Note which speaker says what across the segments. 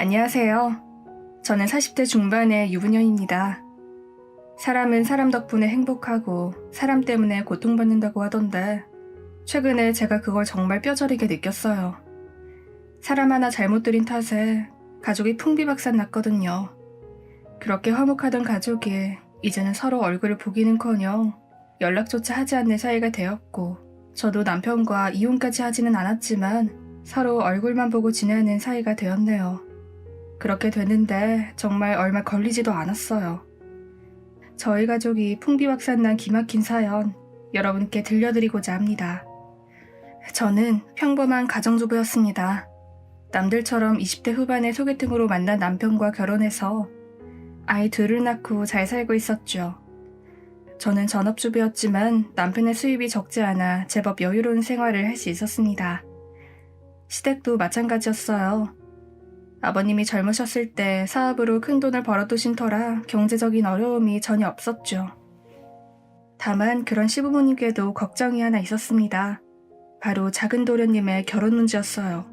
Speaker 1: 안녕하세요. 저는 40대 중반의 유부녀입니다. 사람은 사람 덕분에 행복하고 사람 때문에 고통받는다고 하던데 최근에 제가 그걸 정말 뼈저리게 느꼈어요. 사람 하나 잘못 들인 탓에 가족이 풍비박산 났거든요. 그렇게 화목하던 가족이 이제는 서로 얼굴을 보기는커녕 연락조차 하지 않는 사이가 되었고, 저도 남편과 이혼까지 하지는 않았지만 서로 얼굴만 보고 지내는 사이가 되었네요. 그렇게 되는데 정말 얼마 걸리지도 않았어요. 저희 가족이 풍비박산난 기막힌 사연 여러분께 들려드리고자 합니다. 저는 평범한 가정주부였습니다. 남들처럼 20대 후반에 소개팅으로 만난 남편과 결혼해서 아이 둘을 낳고 잘 살고 있었죠. 저는 전업주부였지만 남편의 수입이 적지 않아 제법 여유로운 생활을 할 수 있었습니다. 시댁도 마찬가지였어요. 아버님이 젊으셨을 때 사업으로 큰 돈을 벌어두신 터라 경제적인 어려움이 전혀 없었죠. 다만 그런 시부모님께도 걱정이 하나 있었습니다. 바로 작은 도련님의 결혼 문제였어요.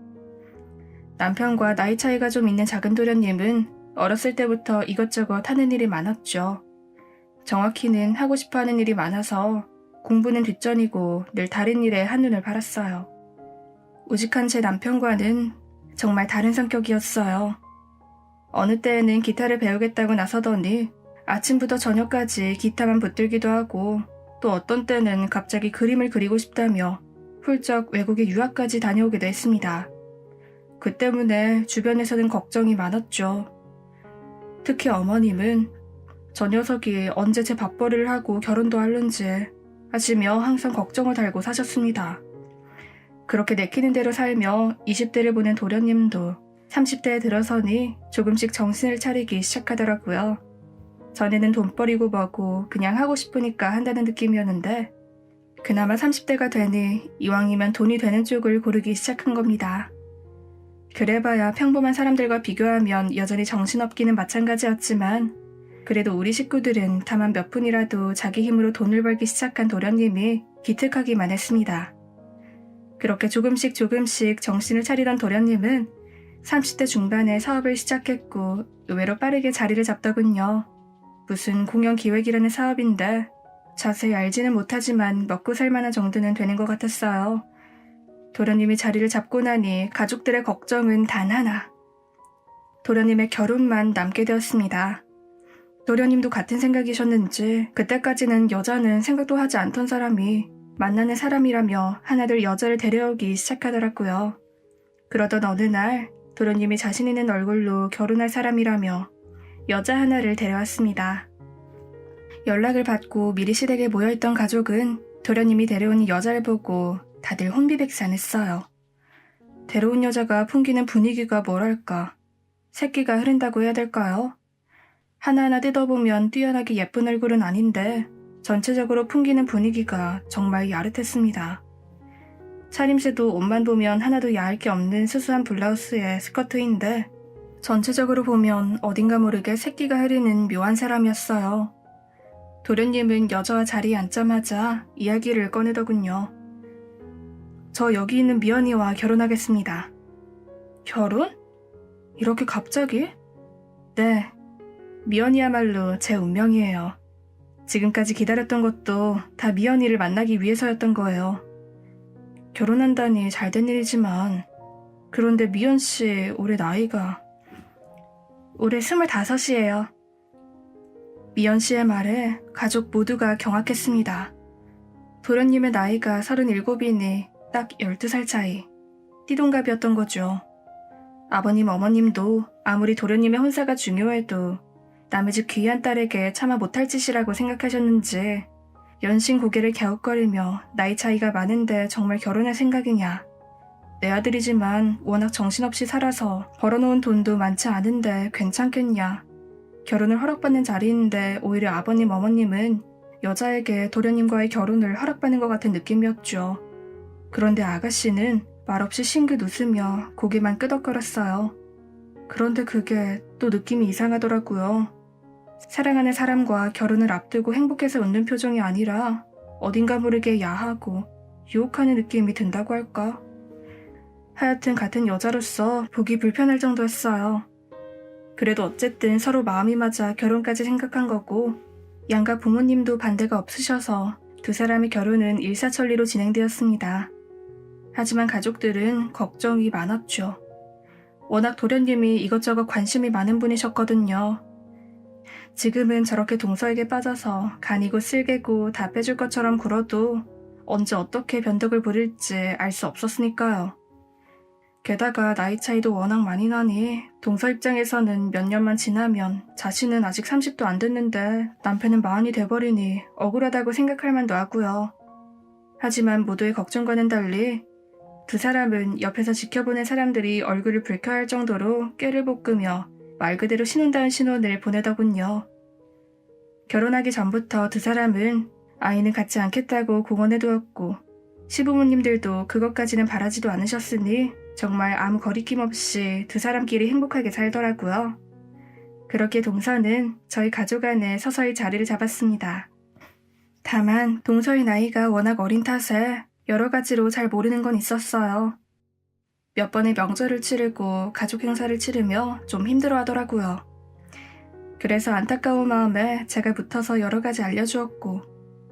Speaker 1: 남편과 나이 차이가 좀 있는 작은 도련님은 어렸을 때부터 이것저것 하는 일이 많았죠. 정확히는 하고 싶어하는 일이 많아서 공부는 뒷전이고 늘 다른 일에 한눈을 팔았어요. 우직한 제 남편과는 정말 다른 성격이었어요. 어느 때에는 기타를 배우겠다고 나서더니 아침부터 저녁까지 기타만 붙들기도 하고, 또 어떤 때는 갑자기 그림을 그리고 싶다며 훌쩍 외국에 유학까지 다녀오기도 했습니다. 그 때문에 주변에서는 걱정이 많았죠. 특히 어머님은 저 녀석이 언제 제 밥벌이를 하고 결혼도 할는지 하시며 항상 걱정을 달고 사셨습니다. 그렇게 내키는 대로 살며 20대를 보낸 도련님도 30대에 들어서니 조금씩 정신을 차리기 시작하더라고요. 전에는 돈벌이고 뭐고 그냥 하고 싶으니까 한다는 느낌이었는데, 그나마 30대가 되니 이왕이면 돈이 되는 쪽을 고르기 시작한 겁니다. 그래봐야 평범한 사람들과 비교하면 여전히 정신없기는 마찬가지였지만, 그래도 우리 식구들은 다만 몇 푼이라도 자기 힘으로 돈을 벌기 시작한 도련님이 기특하기만 했습니다. 그렇게 조금씩 정신을 차리던 도련님은 30대 중반에 사업을 시작했고 의외로 빠르게 자리를 잡더군요. 무슨 공연기획이라는 사업인데 자세히 알지는 못하지만 먹고 살만한 정도는 되는 것 같았어요. 도련님이 자리를 잡고 나니 가족들의 걱정은 단 하나. 도련님의 결혼만 남게 되었습니다. 도련님도 같은 생각이셨는지 그때까지는 여자는 생각도 하지 않던 사람이 만나는 사람이라며 하나둘 여자를 데려오기 시작하더라고요. 그러던 어느 날 도련님이 자신 있는 얼굴로 결혼할 사람이라며 여자 하나를 데려왔습니다. 연락을 받고 미리 시댁에 모여있던 가족은 도련님이 데려온 여자를 보고 다들 혼비백산했어요. 데려온 여자가 풍기는 분위기가 뭐랄까, 새끼가 흐른다고 해야 될까요? 하나하나 뜯어보면 뛰어나게 예쁜 얼굴은 아닌데 전체적으로 풍기는 분위기가 정말 야릇했습니다. 차림새도 옷만 보면 하나도 야할 게 없는 수수한 블라우스에 스커트인데 전체적으로 보면 어딘가 모르게 새끼가 흐르는 묘한 사람이었어요. 도련님은 여자와 자리에 앉자마자 이야기를 꺼내더군요. 저 여기 있는 미연이와 결혼하겠습니다. 결혼? 이렇게 갑자기? 네, 미연이야말로 제 운명이에요. 지금까지 기다렸던 것도 다 미연이를 만나기 위해서였던 거예요. 결혼한다니 잘된 일이지만, 그런데 미연씨 올해 나이가 올해 25이에요. 미연씨의 말에 가족 모두가 경악했습니다. 도련님의 나이가 37이니 딱 12살 차이, 띠동갑이었던 거죠. 아버님 어머님도 아무리 도련님의 혼사가 중요해도 남의 집 귀한 딸에게 차마 못할 짓이라고 생각하셨는지 연신 고개를 갸웃거리며 나이 차이가 많은데 정말 결혼할 생각이냐. 내 아들이지만 워낙 정신없이 살아서 벌어놓은 돈도 많지 않은데 괜찮겠냐. 결혼을 허락받는 자리인데 오히려 아버님 어머님은 여자에게 도련님과의 결혼을 허락받는 것 같은 느낌이었죠. 그런데 아가씨는 말없이 싱긋 웃으며 고개만 끄덕거렸어요. 그런데 그게 또 느낌이 이상하더라고요. 사랑하는 사람과 결혼을 앞두고 행복해서 웃는 표정이 아니라 어딘가 모르게 야하고 유혹하는 느낌이 든다고 할까? 하여튼 같은 여자로서 보기 불편할 정도였어요. 그래도 어쨌든 서로 마음이 맞아 결혼까지 생각한 거고 양가 부모님도 반대가 없으셔서 두 사람의 결혼은 일사천리로 진행되었습니다. 하지만 가족들은 걱정이 많았죠. 워낙 도련님이 이것저것 관심이 많은 분이셨거든요. 지금은 저렇게 동서에게 빠져서 간이고 쓸개고 다 빼줄 것처럼 굴어도 언제 어떻게 변덕을 부릴지 알 수 없었으니까요. 게다가 나이 차이도 워낙 많이 나니 동서 입장에서는 몇 년만 지나면 자신은 아직 30도 안 됐는데 남편은 40이 돼버리니 억울하다고 생각할 만도 하고요. 하지만 모두의 걱정과는 달리 두 사람은 옆에서 지켜보는 사람들이 얼굴을 붉혀할 정도로 꾀를 볶으며 말 그대로 신혼다운 신혼을 보내더군요. 결혼하기 전부터 두 사람은 아이는 갖지 않겠다고 공언해두었고 시부모님들도 그것까지는 바라지도 않으셨으니 정말 아무 거리낌 없이 두 사람끼리 행복하게 살더라고요. 그렇게 동서는 저희 가족 안에 서서히 자리를 잡았습니다. 다만 동서의 나이가 워낙 어린 탓에 여러 가지로 잘 모르는 건 있었어요. 몇 번의 명절을 치르고 가족 행사를 치르며 좀 힘들어 하더라고요. 그래서 안타까운 마음에 제가 붙어서 여러 가지 알려주었고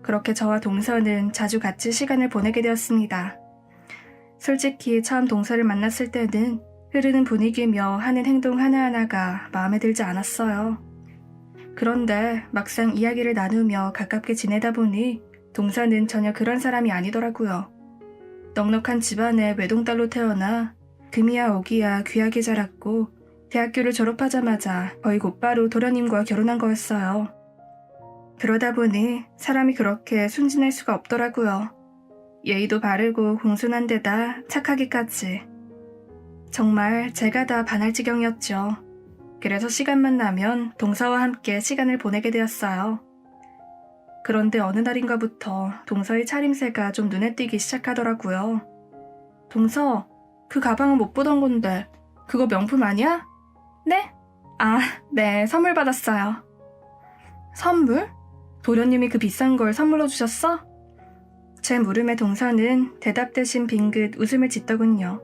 Speaker 1: 그렇게 저와 동서는 자주 같이 시간을 보내게 되었습니다. 솔직히 처음 동서를 만났을 때는 흐르는 분위기며 하는 행동 하나하나가 마음에 들지 않았어요. 그런데 막상 이야기를 나누며 가깝게 지내다 보니 동서는 전혀 그런 사람이 아니더라고요. 넉넉한 집안에 외동딸로 태어나 금이야 오기야 귀하게 자랐고 대학교를 졸업하자마자 거의 곧바로 도련님과 결혼한 거였어요. 그러다 보니 사람이 그렇게 순진할 수가 없더라고요. 예의도 바르고 공손한 데다 착하기까지. 정말 제가 다 반할 지경이었죠. 그래서 시간만 나면 동서와 함께 시간을 보내게 되었어요. 그런데 어느 날인가부터 동서의 차림새가 좀 눈에 띄기 시작하더라고요. 동서, 그 가방은 못 보던 건데 그거 명품 아니야? 네? 아, 네, 선물 받았어요. 선물? 도련님이 그 비싼 걸 선물로 주셨어? 제 물음에 동서는 대답 대신 빙긋 웃음을 짓더군요.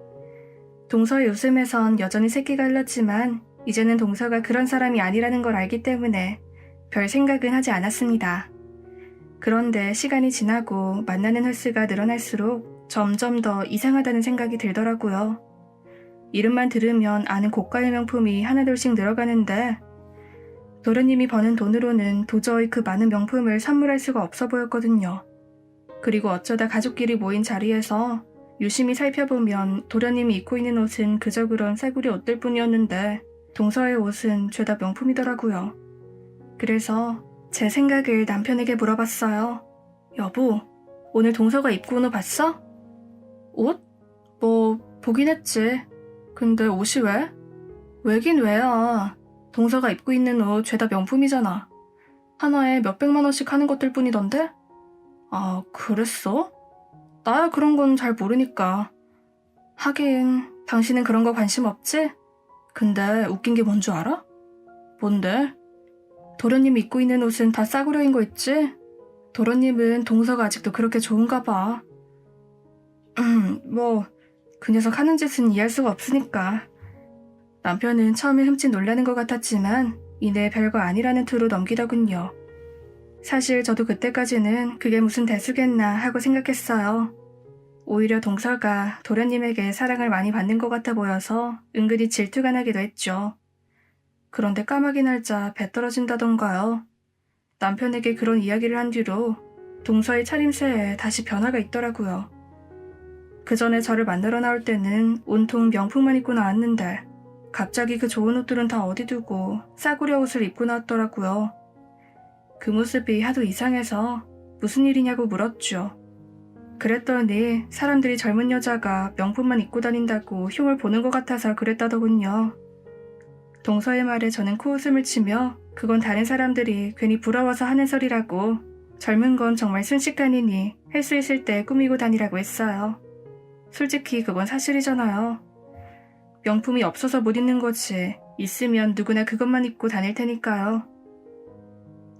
Speaker 1: 동서의 웃음에선 여전히 새끼가 흘렀지만 이제는 동서가 그런 사람이 아니라는 걸 알기 때문에 별 생각은 하지 않았습니다. 그런데 시간이 지나고 만나는 횟수가 늘어날수록 점점 더 이상하다는 생각이 들더라고요. 이름만 들으면 아는 고가의 명품이 하나둘씩 늘어가는데 도련님이 버는 돈으로는 도저히 그 많은 명품을 선물할 수가 없어 보였거든요. 그리고 어쩌다 가족끼리 모인 자리에서 유심히 살펴보면 도련님이 입고 있는 옷은 그저 그런 싸구려 옷들 뿐이었는데 동서의 옷은 죄다 명품이더라고요. 그래서 제 생각을 남편에게 물어봤어요. 여보, 오늘 동서가 입고 온 옷 봤어? 옷? 뭐 보긴 했지. 근데 옷이 왜? 왜긴 왜야. 동서가 입고 있는 옷 죄다 명품이잖아. 하나에 몇백만 원씩 하는 것들 뿐이던데? 아, 그랬어? 나야 그런 건 잘 모르니까. 하긴 당신은 그런 거 관심 없지? 근데 웃긴 게 뭔 줄 알아? 뭔데? 도련님 입고 있는 옷은 다 싸구려인 거 있지? 도련님은 동서가 아직도 그렇게 좋은가 봐. 뭐 그 녀석 하는 짓은 이해할 수가 없으니까. 남편은 처음에 흠칫 놀라는 것 같았지만 이내 별거 아니라는 투로 넘기더군요. 사실 저도 그때까지는 그게 무슨 대수겠나 하고 생각했어요. 오히려 동서가 도련님에게 사랑을 많이 받는 것 같아 보여서 은근히 질투가 나기도 했죠. 그런데 까마귀 날짜 배 떨어진다던가요. 남편에게 그런 이야기를 한 뒤로 동서의 차림새에 다시 변화가 있더라고요. 그 전에 저를 만나러 나올 때는 온통 명품만 입고 나왔는데 갑자기 그 좋은 옷들은 다 어디 두고 싸구려 옷을 입고 나왔더라고요. 그 모습이 하도 이상해서 무슨 일이냐고 물었죠. 그랬더니 사람들이 젊은 여자가 명품만 입고 다닌다고 흉을 보는 것 같아서 그랬다더군요. 동서의 말에 저는 코웃음을 치며 그건 다른 사람들이 괜히 부러워서 하는 소리라고 젊은 건 정말 순식간이니 할 수 있을 때 꾸미고 다니라고 했어요. 솔직히 그건 사실이잖아요. 명품이 없어서 못 입는 거지 있으면 누구나 그것만 입고 다닐 테니까요.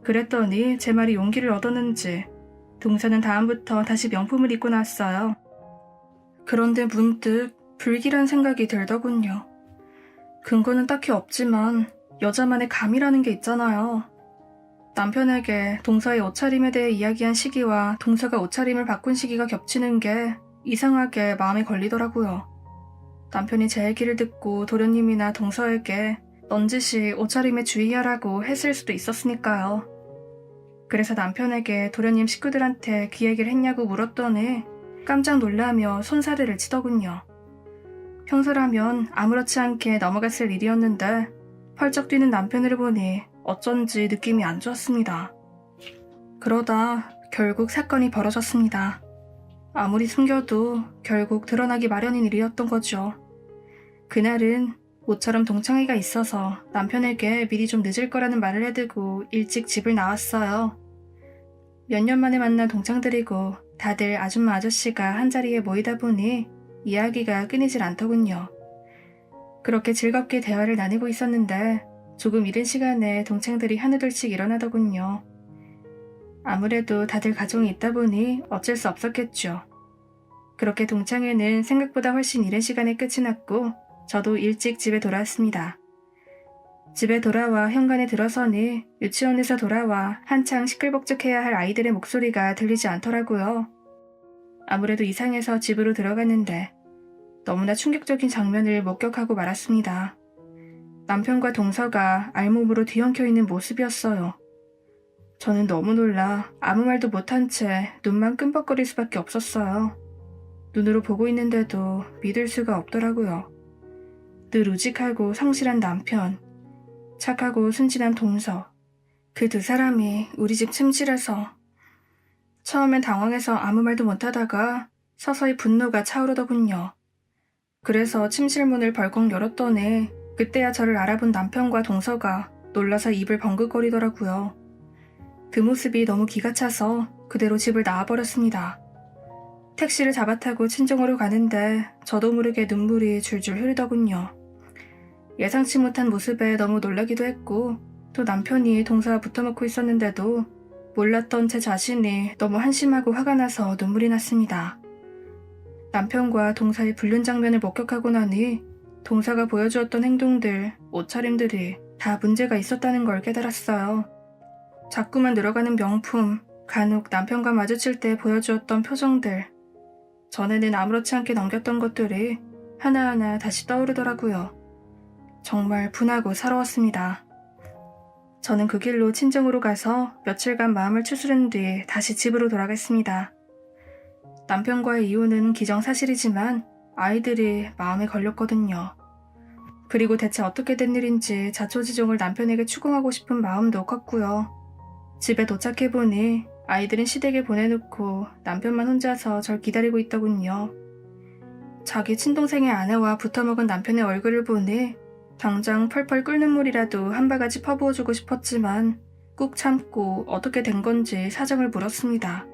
Speaker 1: 그랬더니 제 말이 용기를 얻었는지 동서는 다음부터 다시 명품을 입고 나왔어요. 그런데 문득 불길한 생각이 들더군요. 근거는 딱히 없지만 여자만의 감이라는 게 있잖아요. 남편에게 동서의 옷차림에 대해 이야기한 시기와 동서가 옷차림을 바꾼 시기가 겹치는 게 이상하게 마음에 걸리더라고요. 남편이 제 얘기를 듣고 도련님이나 동서에게 넌지시 옷차림에 주의하라고 했을 수도 있었으니까요. 그래서 남편에게 도련님 식구들한테 그 얘기를 했냐고 물었더니 깜짝 놀라며 손사래를 치더군요. 평소라면 아무렇지 않게 넘어갔을 일이었는데 펄쩍 뛰는 남편을 보니 어쩐지 느낌이 안 좋았습니다. 그러다 결국 사건이 벌어졌습니다. 아무리 숨겨도 결국 드러나기 마련인 일이었던 거죠. 그날은 모처럼 동창회가 있어서 남편에게 미리 좀 늦을 거라는 말을 해두고 일찍 집을 나왔어요. 몇 년 만에 만난 동창들이고 다들 아줌마 아저씨가 한자리에 모이다 보니 이야기가 끊이질 않더군요. 그렇게 즐겁게 대화를 나누고 있었는데 조금 이른 시간에 동창들이 하나둘씩 일어나더군요. 아무래도 다들 가정이 있다 보니 어쩔 수 없었겠죠. 그렇게 동창회는 생각보다 훨씬 이른 시간에 끝이 났고 저도 일찍 집에 돌아왔습니다. 집에 돌아와 현관에 들어서니 유치원에서 돌아와 한창 시끌벅적해야 할 아이들의 목소리가 들리지 않더라고요. 아무래도 이상해서 집으로 들어갔는데 너무나 충격적인 장면을 목격하고 말았습니다. 남편과 동서가 알몸으로 뒤엉켜 있는 모습이었어요. 저는 너무 놀라 아무 말도 못한 채 눈만 끔벅거릴 수밖에 없었어요. 눈으로 보고 있는데도 믿을 수가 없더라고요. 늘 우직하고 성실한 남편, 착하고 순진한 동서, 그 두 사람이 우리 집 침실에서 처음엔 당황해서 아무 말도 못하다가 서서히 분노가 차오르더군요. 그래서 침실 문을 벌컥 열었더니 그때야 저를 알아본 남편과 동서가 놀라서 입을 벙긋거리더라고요. 그 모습이 너무 기가 차서 그대로 집을 나와버렸습니다. 택시를 잡아타고 친정으로 가는데 저도 모르게 눈물이 줄줄 흐르더군요. 예상치 못한 모습에 너무 놀라기도 했고 또 남편이 동서와 붙어먹고 있었는데도 몰랐던 제 자신이 너무 한심하고 화가 나서 눈물이 났습니다. 남편과 동서의 불륜 장면을 목격하고 나니 동서가 보여주었던 행동들, 옷차림들이 다 문제가 있었다는 걸 깨달았어요. 자꾸만 늘어가는 명품, 간혹 남편과 마주칠 때 보여주었던 표정들, 전에는 아무렇지 않게 넘겼던 것들이 하나하나 다시 떠오르더라고요. 정말 분하고 서러웠습니다. 저는 그 길로 친정으로 가서 며칠간 마음을 추스른 뒤 다시 집으로 돌아갔습니다. 남편과의 이혼은 기정사실이지만 아이들이 마음에 걸렸거든요. 그리고 대체 어떻게 된 일인지 자초지종을 남편에게 추궁하고 싶은 마음도 컸고요. 집에 도착해보니 아이들은 시댁에 보내놓고 남편만 혼자서 절 기다리고 있더군요. 자기 친동생의 아내와 붙어먹은 남편의 얼굴을 보니 당장 펄펄 끓는 물이라도 한 바가지 퍼부어주고 싶었지만 꾹 참고 어떻게 된 건지 사정을 물었습니다.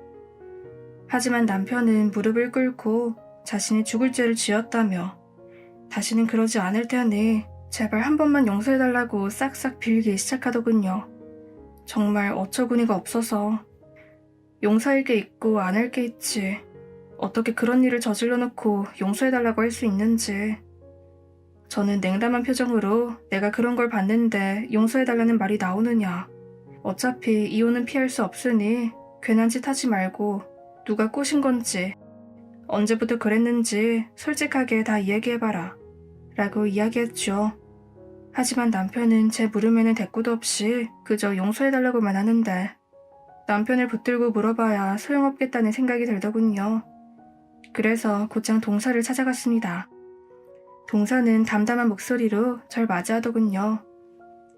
Speaker 1: 하지만 남편은 무릎을 꿇고 자신이 죽을 죄를 지었다며 다시는 그러지 않을 테니 제발 한 번만 용서해달라고 싹싹 빌기 시작하더군요. 정말 어처구니가 없어서 용서할 게 있고 안 할 게 있지. 어떻게 그런 일을 저질러 놓고 용서해달라고 할 수 있는지. 저는 냉담한 표정으로 내가 그런 걸 봤는데 용서해달라는 말이 나오느냐. 어차피 이혼은 피할 수 없으니 괜한 짓 하지 말고 누가 꼬신 건지 언제부터 그랬는지 솔직하게 다 이야기해봐라 라고 이야기했죠. 하지만 남편은 제 물음에는 대꾸도 없이 그저 용서해달라고만 하는데 남편을 붙들고 물어봐야 소용없겠다는 생각이 들더군요. 그래서 곧장 동서를 찾아갔습니다. 동서는 담담한 목소리로 절 맞이하더군요.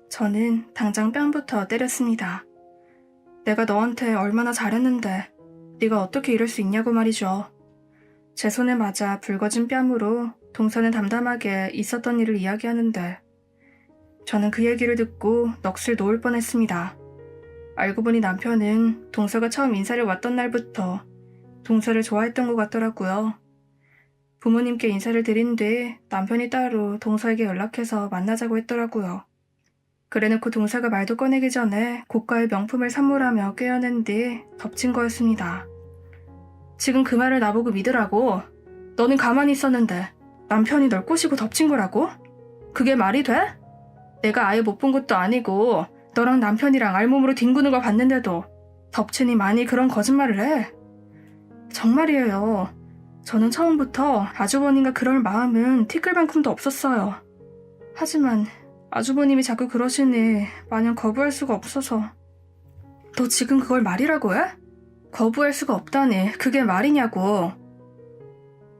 Speaker 1: 저는 당장 뺨부터 때렸습니다. 내가 너한테 얼마나 잘했는데 네가 어떻게 이럴 수 있냐고 말이죠. 제 손에 맞아 붉어진 뺨으로 동서는 담담하게 있었던 일을 이야기하는데 저는 그 얘기를 듣고 넋을 놓을 뻔했습니다. 알고 보니 남편은 동서가 처음 인사를 왔던 날부터 동서를 좋아했던 것 같더라고요. 부모님께 인사를 드린 뒤 남편이 따로 동서에게 연락해서 만나자고 했더라고요. 그래놓고 동서가 말도 꺼내기 전에 고가의 명품을 선물하며 꿰어낸 뒤 덮친 거였습니다. 지금 그 말을 나보고 믿으라고? 너는 가만히 있었는데 남편이 널 꼬시고 덮친 거라고? 그게 말이 돼? 내가 아예 못 본 것도 아니고 너랑 남편이랑 알몸으로 뒹구는 걸 봤는데도 덕친이 많이 그런 거짓말을 해. 정말이에요. 저는 처음부터 아주버님과 그럴 마음은 티끌만큼도 없었어요. 하지만 아주버님이 자꾸 그러시니 마냥 거부할 수가 없어서. 너 지금 그걸 말이라고 해? 거부할 수가 없다니 그게 말이냐고.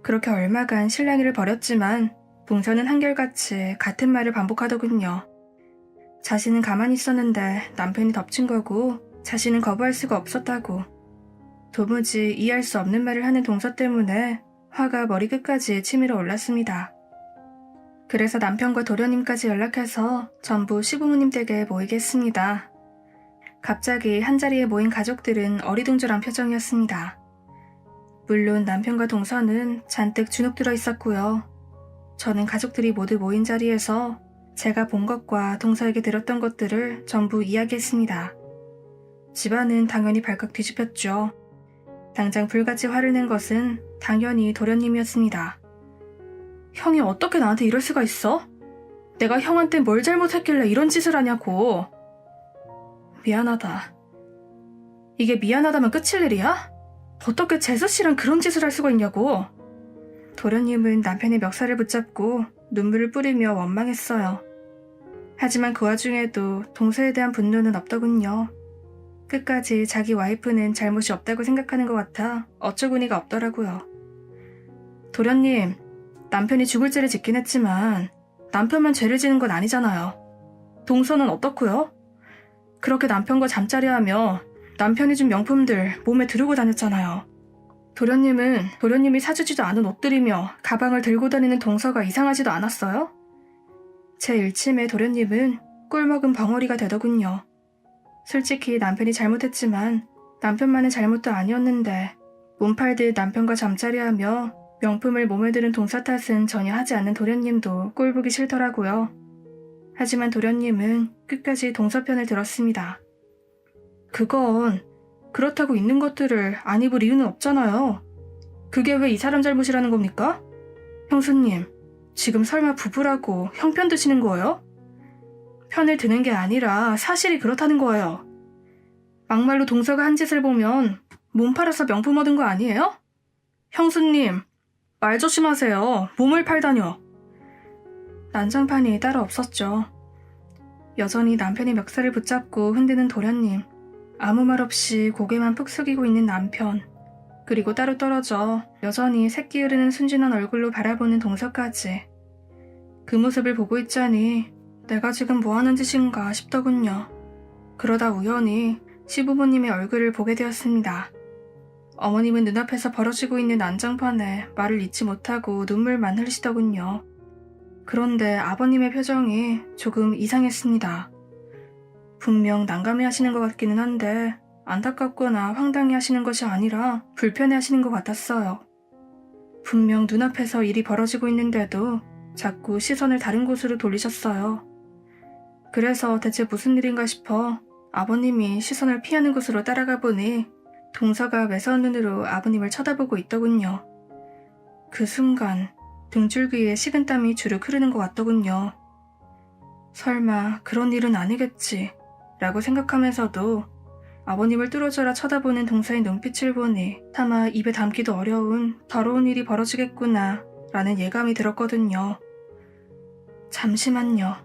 Speaker 1: 그렇게 얼마간 실랑이를 벌였지만 봉선은 한결같이 같은 말을 반복하더군요. 자신은 가만히 있었는데 남편이 덮친 거고 자신은 거부할 수가 없었다고. 도무지 이해할 수 없는 말을 하는 동서 때문에 화가 머리끝까지 치밀어 올랐습니다. 그래서 남편과 도련님까지 연락해서 전부 시부모님 댁에 모이게 했습니다. 갑자기 한자리에 모인 가족들은 어리둥절한 표정이었습니다. 물론 남편과 동서는 잔뜩 주눅 들어 있었고요. 저는 가족들이 모두 모인 자리에서 제가 본 것과 동서에게 들었던 것들을 전부 이야기했습니다. 집안은 당연히 발칵 뒤집혔죠. 당장 불같이 화를 낸 것은 당연히 도련님이었습니다. 형이 어떻게 나한테 이럴 수가 있어? 내가 형한테 뭘 잘못했길래 이런 짓을 하냐고. 미안하다. 이게 미안하다면 끝일 일이야? 어떻게 재수씨랑 그런 짓을 할 수가 있냐고. 도련님은 남편의 멱살을 붙잡고 눈물을 뿌리며 원망했어요. 하지만 그 와중에도 동서에 대한 분노는 없더군요. 끝까지 자기 와이프는 잘못이 없다고 생각하는 것 같아 어처구니가 없더라고요. 도련님, 남편이 죽을 죄를 짓긴 했지만 남편만 죄를 지는 건 아니잖아요. 동서는 어떻고요? 그렇게 남편과 잠자리하며 남편이 준 명품들 몸에 두르고 다녔잖아요. 도련님이 사주지도 않은 옷들이며 가방을 들고 다니는 동서가 이상하지도 않았어요? 제 일침에 도련님은 꿀먹은 벙어리가 되더군요. 솔직히 남편이 잘못했지만 남편만의 잘못도 아니었는데 몸 팔듯 남편과 잠자리하며 명품을 몸에 드는 동서 탓은 전혀 하지 않는 도련님도 꼴보기 싫더라고요. 하지만 도련님은 끝까지 동서 편을 들었습니다. 그건 그렇다고 있는 것들을 안 입을 이유는 없잖아요. 그게 왜 이 사람 잘못이라는 겁니까? 형수님, 지금 설마 부부라고 형편 드시는 거예요? 편을 드는 게 아니라 사실이 그렇다는 거예요. 막말로 동서가 한 짓을 보면 몸 팔아서 명품 얻은 거 아니에요? 형수님, 말 조심하세요. 몸을 팔다뇨. 난장판이 따로 없었죠. 여전히 남편의 멱살을 붙잡고 흔드는 도련님, 아무 말 없이 고개만 푹 숙이고 있는 남편, 그리고 따로 떨어져 여전히 새끼 흐르는 순진한 얼굴로 바라보는 동서까지. 그 모습을 보고 있자니 내가 지금 뭐하는 짓인가 싶더군요. 그러다 우연히 시부모님의 얼굴을 보게 되었습니다. 어머님은 눈앞에서 벌어지고 있는 난장판에 말을 잇지 못하고 눈물만 흘리시더군요. 그런데 아버님의 표정이 조금 이상했습니다. 분명 난감해 하시는 것 같기는 한데 안타깝거나 황당해 하시는 것이 아니라 불편해 하시는 것 같았어요. 분명 눈앞에서 일이 벌어지고 있는데도 자꾸 시선을 다른 곳으로 돌리셨어요. 그래서 대체 무슨 일인가 싶어 아버님이 시선을 피하는 곳으로 따라가 보니 동서가 매서운 눈으로 아버님을 쳐다보고 있더군요. 그 순간 등줄기에 식은땀이 주르륵 흐르는 것 같더군요. 설마 그런 일은 아니겠지 라고 생각하면서도 아버님을 뚫어져라 쳐다보는 동서의 눈빛을 보니 차마 입에 담기도 어려운 더러운 일이 벌어지겠구나 라는 예감이 들었거든요. 잠시만요.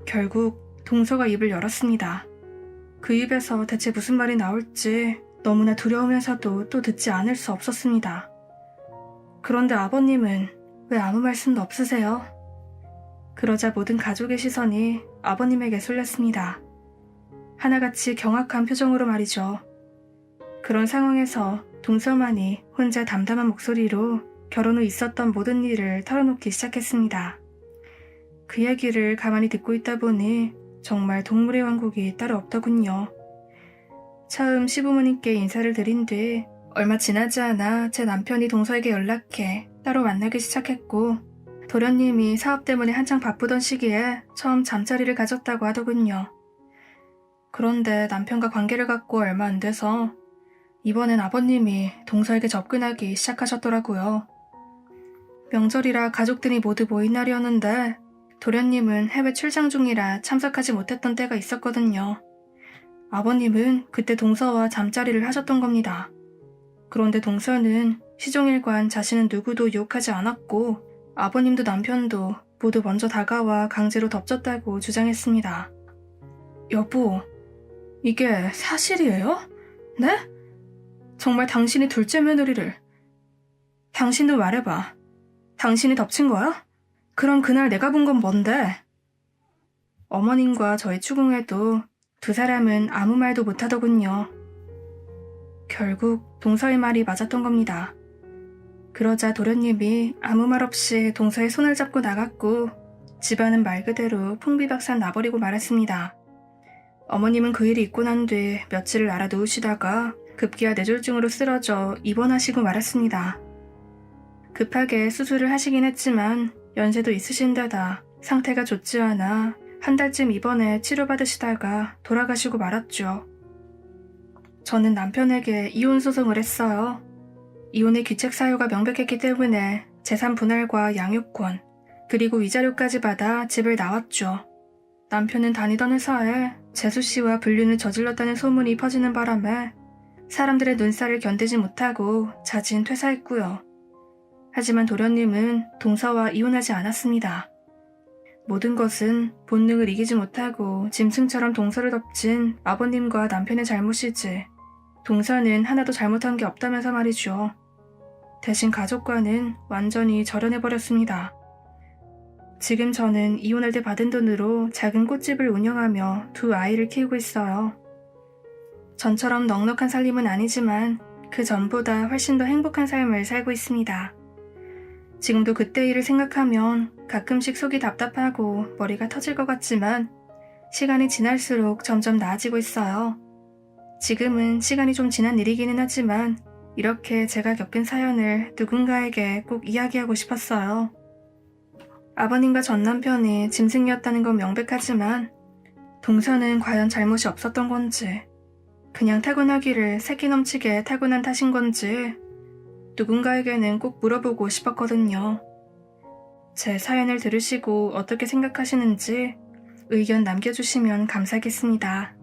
Speaker 1: 결국 동서가 입을 열었습니다. 그 입에서 대체 무슨 말이 나올지 너무나 두려우면서도 또 듣지 않을 수 없었습니다. 그런데 아버님은 왜 아무 말씀도 없으세요? 그러자 모든 가족의 시선이 아버님에게 쏠렸습니다. 하나같이 경악한 표정으로 말이죠. 그런 상황에서 동서만이 혼자 담담한 목소리로 결혼 후 있었던 모든 일을 털어놓기 시작했습니다. 그 얘기를 가만히 듣고 있다 보니 정말 동물의 왕국이 따로 없더군요. 처음 시부모님께 인사를 드린 뒤 얼마 지나지 않아 제 남편이 동서에게 연락해 따로 만나기 시작했고 도련님이 사업 때문에 한창 바쁘던 시기에 처음 잠자리를 가졌다고 하더군요. 그런데 남편과 관계를 갖고 얼마 안 돼서 이번엔 아버님이 동서에게 접근하기 시작하셨더라고요. 명절이라 가족들이 모두 모인 날이었는데 도련님은 해외 출장 중이라 참석하지 못했던 때가 있었거든요. 아버님은 그때 동서와 잠자리를 하셨던 겁니다. 그런데 동서는 시종일관 자신은 누구도 유혹하지 않았고 아버님도 남편도 모두 먼저 다가와 강제로 덮쳤다고 주장했습니다. 여보, 이게 사실이에요? 네? 정말 당신이 둘째 며느리를... 당신도 말해봐. 당신이 덮친 거야? 그럼 그날 내가 본 건 뭔데? 어머님과 저희 추궁에도 두 사람은 아무 말도 못하더군요. 결국 동서의 말이 맞았던 겁니다. 그러자 도련님이 아무 말 없이 동서의 손을 잡고 나갔고 집안은 말 그대로 풍비박산 나버리고 말았습니다. 어머님은 그 일이 있고 난 뒤 며칠을 알아 누우시다가 급기야 뇌졸중으로 쓰러져 입원하시고 말았습니다. 급하게 수술을 하시긴 했지만 연세도 있으신 데다 상태가 좋지 않아 한 달쯤 입원해 치료받으시다가 돌아가시고 말았죠. 저는 남편에게 이혼 소송을 했어요. 이혼의 귀책 사유가 명백했기 때문에 재산 분할과 양육권, 그리고 위자료까지 받아 집을 나왔죠. 남편은 다니던 회사에 재수 씨와 불륜을 저질렀다는 소문이 퍼지는 바람에 사람들의 눈살을 견디지 못하고 자진 퇴사했고요. 하지만 도련님은 동서와 이혼하지 않았습니다. 모든 것은 본능을 이기지 못하고 짐승처럼 동서를 덮친 아버님과 남편의 잘못이지 동서는 하나도 잘못한 게 없다면서 말이죠. 대신 가족과는 완전히 절연해버렸습니다. 지금 저는 이혼할 때 받은 돈으로 작은 꽃집을 운영하며 두 아이를 키우고 있어요. 전처럼 넉넉한 살림은 아니지만 그 전보다 훨씬 더 행복한 삶을 살고 있습니다. 지금도 그때 일을 생각하면 가끔씩 속이 답답하고 머리가 터질 것 같지만 시간이 지날수록 점점 나아지고 있어요. 지금은 시간이 좀 지난 일이기는 하지만 이렇게 제가 겪은 사연을 누군가에게 꼭 이야기하고 싶었어요. 아버님과 전 남편이 짐승이었다는 건 명백하지만 동서는 과연 잘못이 없었던 건지 그냥 타고나기를 새끼 넘치게 타고난 탓인 건지 누군가에게는 꼭 물어보고 싶었거든요. 제 사연을 들으시고 어떻게 생각하시는지 의견 남겨주시면 감사하겠습니다.